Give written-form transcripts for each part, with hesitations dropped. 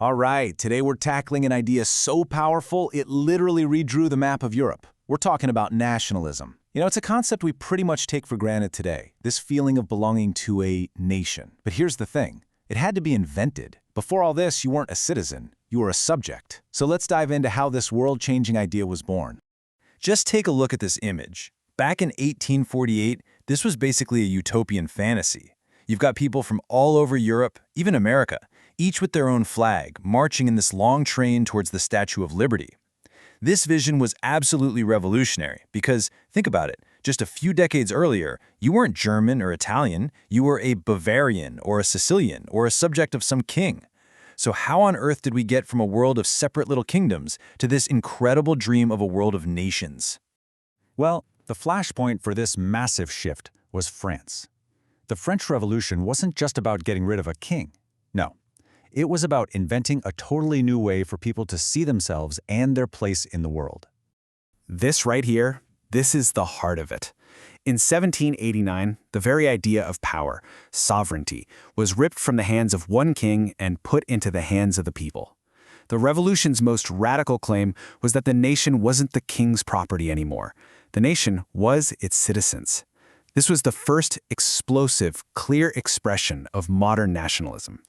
All right, today we're tackling an idea so powerful it literally redrew the map of Europe. We're talking about nationalism. It's a concept we pretty much take for granted today, this feeling of belonging to a nation. But here's the thing, it had to be invented. Before all this, you weren't a citizen, you were a subject. So let's dive into how this world-changing idea was born. Just take a look at this image. Back in 1848, this was basically a utopian fantasy. You've got people from all over Europe, even America, each with their own flag, marching in this long train towards the Statue of Liberty. This vision was absolutely revolutionary because, think about it, just a few decades earlier, you weren't German or Italian, you were a Bavarian or a Sicilian or a subject of some king. So how on earth did we get from a world of separate little kingdoms to this incredible dream of a world of nations? Well, the flashpoint for this massive shift was France. The French Revolution wasn't just about getting rid of a king. No, it was about inventing a totally new way for people to see themselves and their place in the world. This right here, this is the heart of it. In 1789, the very idea of power, sovereignty, was ripped from the hands of one king and put into the hands of the people. The revolution's most radical claim was that the nation wasn't the king's property anymore. The nation was its citizens. This was the first explosive, clear expression of modern nationalism.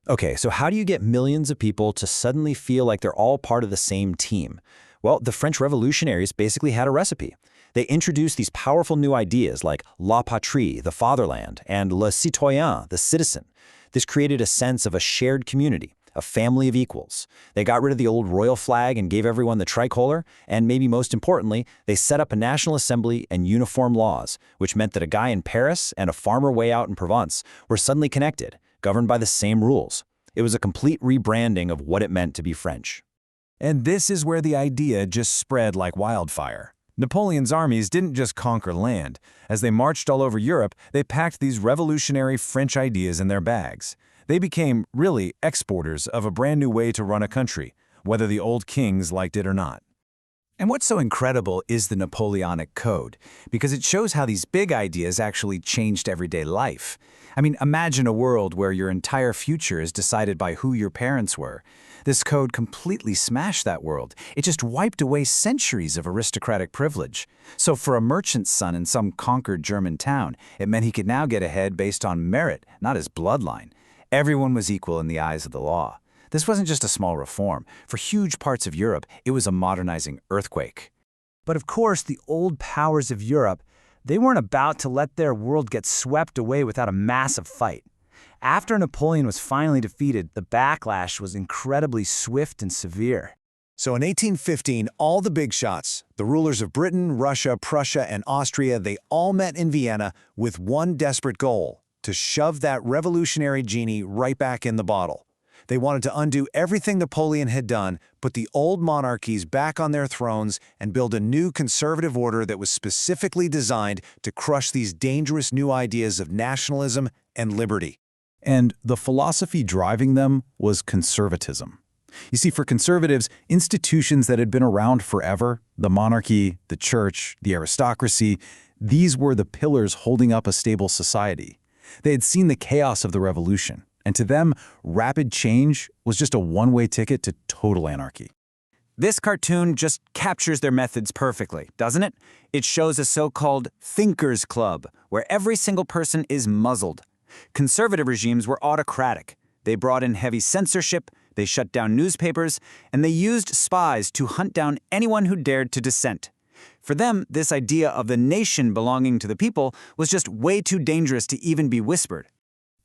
Okay, so how do you get millions of people to suddenly feel like they're all part of the same team? Well, the French revolutionaries basically had a recipe. They introduced these powerful new ideas like la patrie, the fatherland, and le citoyen, the citizen. This created a sense of a shared community, a family of equals. They got rid of the old royal flag and gave everyone the tricolor, and maybe most importantly, they set up a national assembly and uniform laws, which meant that a guy in Paris and a farmer way out in Provence were suddenly connected, governed by the same rules. It was a complete rebranding of what it meant to be French. And this is where the idea just spread like wildfire. Napoleon's armies didn't just conquer land. As they marched all over Europe, they packed these revolutionary French ideas in their bags. They became, really, exporters of a brand new way to run a country, whether the old kings liked it or not. And what's so incredible is the Napoleonic Code, because it shows how these big ideas actually changed everyday life. I mean, imagine a world where your entire future is decided by who your parents were. This code completely smashed that world. It just wiped away centuries of aristocratic privilege. So for a merchant's son in some conquered German town, it meant he could now get ahead based on merit, not his bloodline. Everyone was equal in the eyes of the law. This wasn't just a small reform. For huge parts of Europe, it was a modernizing earthquake. But of course, the old powers of Europe, they weren't about to let their world get swept away without a massive fight. After Napoleon was finally defeated, the backlash was incredibly swift and severe. So in 1815, all the big shots, the rulers of Britain, Russia, Prussia, and Austria, they all met in Vienna with one desperate goal: to shove that revolutionary genie right back in the bottle. They wanted to undo everything Napoleon had done, put the old monarchies back on their thrones, and build a new conservative order that was specifically designed to crush these dangerous new ideas of nationalism and liberty. And the philosophy driving them was conservatism. You see, for conservatives, institutions that had been around forever, the monarchy, the church, the aristocracy, these were the pillars holding up a stable society. They had seen the chaos of the revolution, and to them, rapid change was just a one-way ticket to total anarchy. This cartoon just captures their methods perfectly, doesn't it? It shows a so-called thinkers' club, where every single person is muzzled. Conservative regimes were autocratic. They brought in heavy censorship, they shut down newspapers, and they used spies to hunt down anyone who dared to dissent. For them, this idea of the nation belonging to the people was just way too dangerous to even be whispered.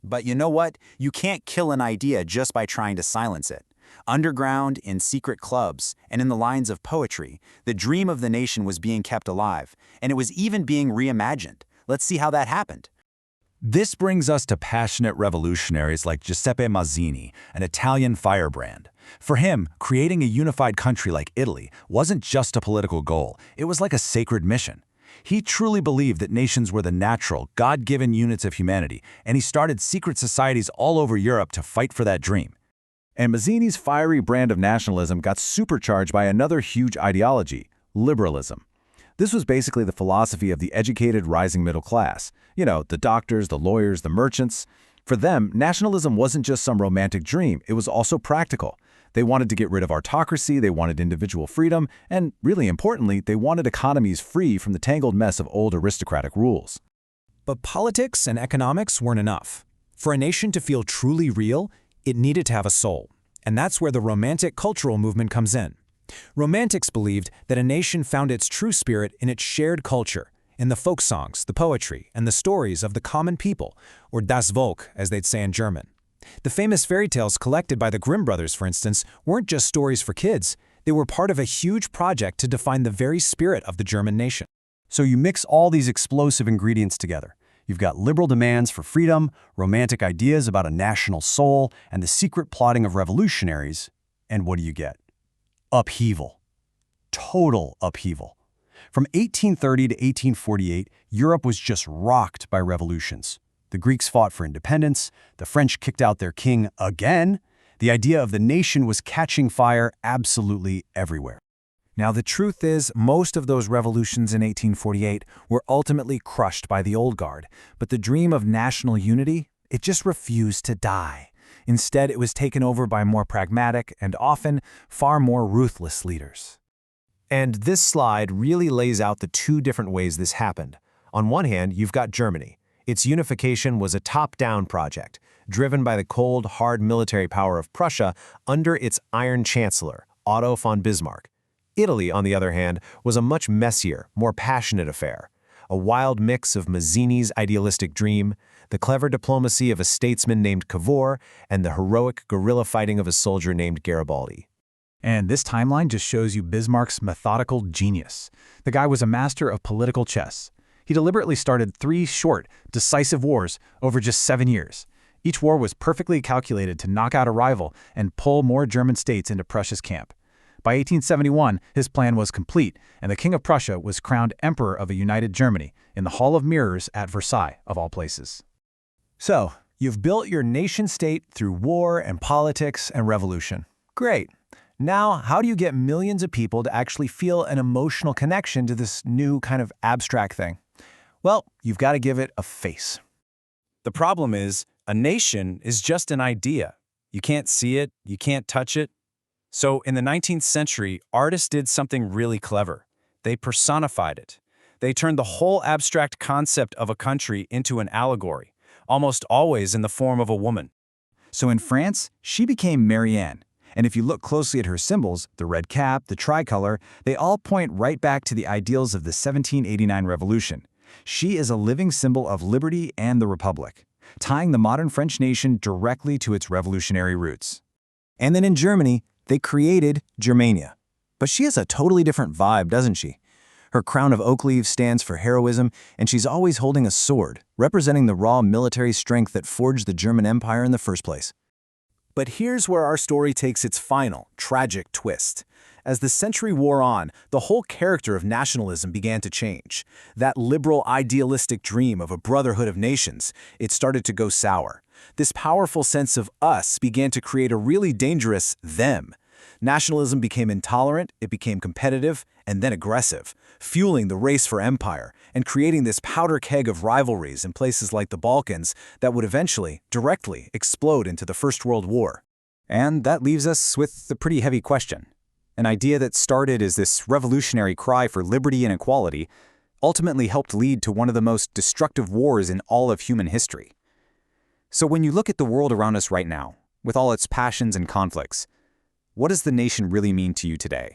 But you know what? You can't kill an idea just by trying to silence it. Underground, in secret clubs, and in the lines of poetry, the dream of the nation was being kept alive, and it was even being reimagined. Let's see how that happened. This brings us to passionate revolutionaries like Giuseppe Mazzini, an Italian firebrand. For him, creating a unified country like Italy wasn't just a political goal, it was like a sacred mission. He truly believed that nations were the natural, God-given units of humanity, and he started secret societies all over Europe to fight for that dream. And Mazzini's fiery brand of nationalism got supercharged by another huge ideology, liberalism. This was basically the philosophy of the educated rising middle class. The doctors, the lawyers, the merchants. For them, nationalism wasn't just some romantic dream, it was also practical. They wanted to get rid of autocracy, they wanted individual freedom, and, really importantly, they wanted economies free from the tangled mess of old aristocratic rules. But politics and economics weren't enough. For a nation to feel truly real, it needed to have a soul. And that's where the Romantic cultural movement comes in. Romantics believed that a nation found its true spirit in its shared culture, in the folk songs, the poetry, and the stories of the common people, or das Volk, as they'd say in German. The famous fairy tales collected by the Grimm brothers, for instance, weren't just stories for kids. They were part of a huge project to define the very spirit of the German nation. So you mix all these explosive ingredients together. You've got liberal demands for freedom, romantic ideas about a national soul, and the secret plotting of revolutionaries. And what do you get? Upheaval. Total upheaval. From 1830 to 1848, Europe was just rocked by revolutions. The Greeks fought for independence, the French kicked out their king again. The idea of the nation was catching fire absolutely everywhere. Now, the truth is, most of those revolutions in 1848 were ultimately crushed by the old guard, but the dream of national unity, it just refused to die. Instead, it was taken over by more pragmatic and often far more ruthless leaders. And this slide really lays out the two different ways this happened. On one hand, you've got Germany. Its unification was a top-down project, driven by the cold, hard military power of Prussia under its Iron Chancellor, Otto von Bismarck. Italy, on the other hand, was a much messier, more passionate affair. A wild mix of Mazzini's idealistic dream, the clever diplomacy of a statesman named Cavour, and the heroic guerrilla fighting of a soldier named Garibaldi. And this timeline just shows you Bismarck's methodical genius. The guy was a master of political chess. He deliberately started 3 short, decisive wars over just 7 years. Each war was perfectly calculated to knock out a rival and pull more German states into Prussia's camp. By 1871, his plan was complete, and the King of Prussia was crowned Emperor of a united Germany in the Hall of Mirrors at Versailles, of all places. So, you've built your nation-state through war and politics and revolution. Great. Now, how do you get millions of people to actually feel an emotional connection to this new kind of abstract thing? Well, you've got to give it a face. The problem is, a nation is just an idea. You can't see it, you can't touch it. So in the 19th century, artists did something really clever. They personified it. They turned the whole abstract concept of a country into an allegory, almost always in the form of a woman. So in France, she became Marianne. And if you look closely at her symbols, the red cap, the tricolor, they all point right back to the ideals of the 1789 revolution. She is a living symbol of liberty and the Republic, tying the modern French nation directly to its revolutionary roots. And then in Germany, they created Germania. But she has a totally different vibe, doesn't she? Her crown of oak leaves stands for heroism, and she's always holding a sword, representing the raw military strength that forged the German Empire in the first place. But here's where our story takes its final, tragic twist. As the century wore on, the whole character of nationalism began to change. That liberal, idealistic dream of a brotherhood of nations, it started to go sour. This powerful sense of us began to create a really dangerous them. Nationalism became intolerant, it became competitive, and then aggressive, fueling the race for empire and creating this powder keg of rivalries in places like the Balkans that would eventually, directly, explode into the First World War. And that leaves us with a pretty heavy question. An idea that started as this revolutionary cry for liberty and equality ultimately helped lead to one of the most destructive wars in all of human history. So when you look at the world around us right now, with all its passions and conflicts, what does the nation really mean to you today?